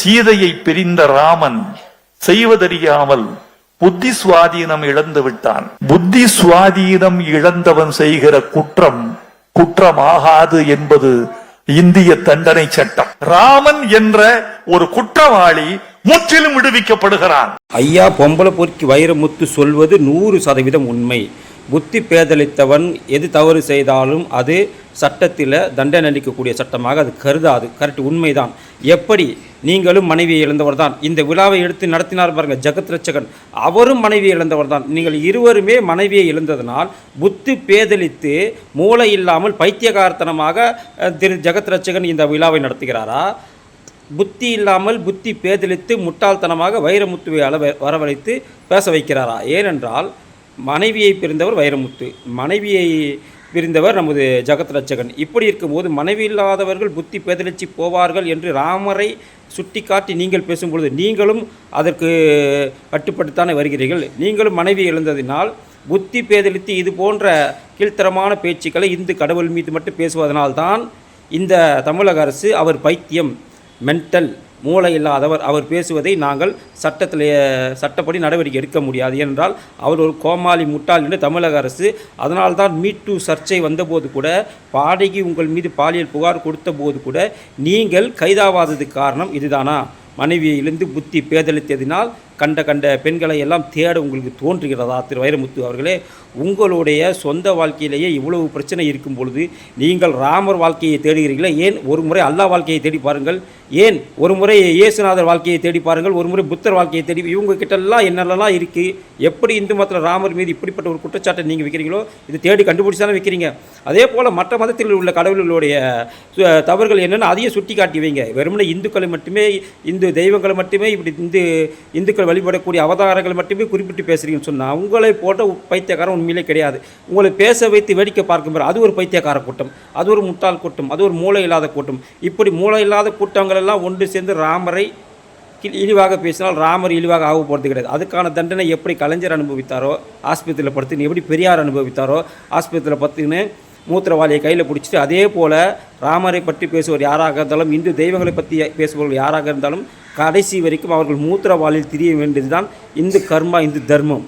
சீதையை பிரிந்த ராமன் செய்வதறியாமல் புத்தி சுவாதீனம் இழந்து விட்டான். புத்தி சுவாதீனம் இழந்தவன் செய்கிற குற்றம் குற்றமாகாது என்பது இந்திய தண்டனை சட்டம். ராமன் என்ற ஒரு குற்றவாளி முற்றிலும் விடுவிக்கப்படுகிறான். ஐயா பொம்பளை பொறுக்கி வைரமுத்து சொல்வது 100% உண்மை. புத்தி பேதலித்தவன் எது தவறு செய்தாலும் அது சட்டத்தில் தண்டனை அளிக்கக்கூடிய சட்டமாக அது கருதாது. கரெக்ட், உண்மைதான். எப்படி நீங்களும் மனைவியை இழந்தவர் தான். இந்த விழாவை எடுத்து நடத்தினார் பாருங்கள் ஜெகத் ரட்சகன், அவரும் மனைவியை இழந்தவர் தான். நீங்கள் இருவருமே மனைவியை இழந்ததனால் புத்தி பேதலித்து மூளை இல்லாமல் பைத்தியகாரத்தனமாக திரு ஜெகத் ரட்சகன் இந்த விழாவை நடத்துகிறாரா? புத்தி இல்லாமல் புத்தி பேதலித்து முட்டாள்தனமாக வைரமுத்துவை வரவழைத்து பேச வைக்கிறாரா? ஏனென்றால் மனைவியை பிரிந்தவர் வைரமுத்து, மனைவியை பிரிந்தவர் நமது ஜெகத் ரட்சகன். இப்படி இருக்கும்போது மனைவி இல்லாதவர்கள் புத்தி பேதலிச்சு போவார்கள் என்று ராமரை சுட்டி காட்டி நீங்கள் பேசும்பொழுது நீங்களும் அதற்கு கட்டுப்பட்டுத்தானே வருகிறீர்கள். நீங்களும் மனைவி இழந்ததினால் புத்தி பேதலித்து இது போன்ற கீழ்த்தரமான பேச்சுக்களை இந்து கடவுள் மீது மட்டும் பேசுவதனால்தான் இந்த தமிழக அரசு அவர் பைத்தியம், மென்டல், மூளை இல்லாதவர், அவர் பேசுவதை நாங்கள் சட்டப்படி நடவடிக்கை எடுக்க முடியாது. ஏனென்றால் அவர் ஒரு கோமாளி முட்டாள் என்று தமிழக அரசு. அதனால்தான் மீட்டு சர்ச்சை வந்தபோது கூட, பாடகி உங்கள் மீது பாலியல் புகார் கொடுத்த போது கூட நீங்கள் கைதாவாததுக்கு காரணம் இதுதானா? மனைவியை இழந்து புத்தி பேதலித்ததினால் கண்ட பெண்களை எல்லாம் தேட உங்களுக்கு தோன்றுகிறதா? திரு வைரமுத்து அவர்களே, உங்களுடைய சொந்த வாழ்க்கையிலேயே இவ்வளவு பிரச்சனை இருக்கும் பொழுது நீங்கள் ராமர் வாழ்க்கையை தேடுகிறீர்களே, ஏன் ஒரு முறை அல்லாஹ் வாழ்க்கையை தேடி பாருங்கள், ஏன் ஒரு முறை இயேசுநாதர் வாழ்க்கையை தேடி பாருங்கள், ஒரு முறை புத்தர் வாழ்க்கையை தேடி, இவங்க கிட்டலாம் என்னெல்லாம் இருக்குது? எப்படி இந்து மதத்தில் ராமர் மீது இப்படிப்பட்ட ஒரு குற்றச்சாட்டை நீங்கள் வைக்கிறீங்களோ இது தேடி கண்டுபிடிச்சி தானே வைக்கிறீங்க. அதே போல் மற்ற மதத்தில் உள்ள கடவுள்களுடைய தவறுகள் என்னென்னு அதையும் சுட்டி காட்டி வைங்க. வெறுமனே இந்துக்களை மட்டுமே, இந்து தெய்வங்களை மட்டுமே, இப்படி இந்துக்கள் வழிபடக்கூடிய அவதாரங்கள் மட்டுமே குறிப்பிட்டு பேசுகிறீங்கன்னு சொன்னால் உங்களை போட்ட பைத்தியக்காரன் உண்மையிலே கிடையாது. உங்களை பேச வைத்து வேடிக்கை பார்க்கும் அது ஒரு பைத்தியக்கார கூட்டம், அது ஒரு முட்டாள் கூட்டம், அது ஒரு மூளை இல்லாத கூட்டம். இப்படி மூளை இல்லாத கூட்டங்கள் எல்லாம் ஒன்று சேர்ந்து ராமரை இழிவாக பேசினால் ராமர் இழிவாக ஆக போகிறது கிடையாது. அதுக்கான தண்டனை எப்படி கலைஞர் அனுபவித்தாரோ ஆஸ்பத்திரியில் படுத்துன்னு, எப்படி பெரியார் அனுபவித்தாரோ ஆஸ்பத்திரியில் படுத்துன்னு மூத்திரவாளியை கையில் பிடிச்சிட்டு, அதே போல் ராமரை பற்றி பேசுவோர் யாராக இருந்தாலும், இந்து தெய்வங்களை பற்றி பேசுபவர்கள் யாராக இருந்தாலும் கடைசி வரைக்கும் அவர்கள் மூத்திரவாளியில் திரிய வேண்டியது தான் இந்து கர்மா, இந்து தர்மம்.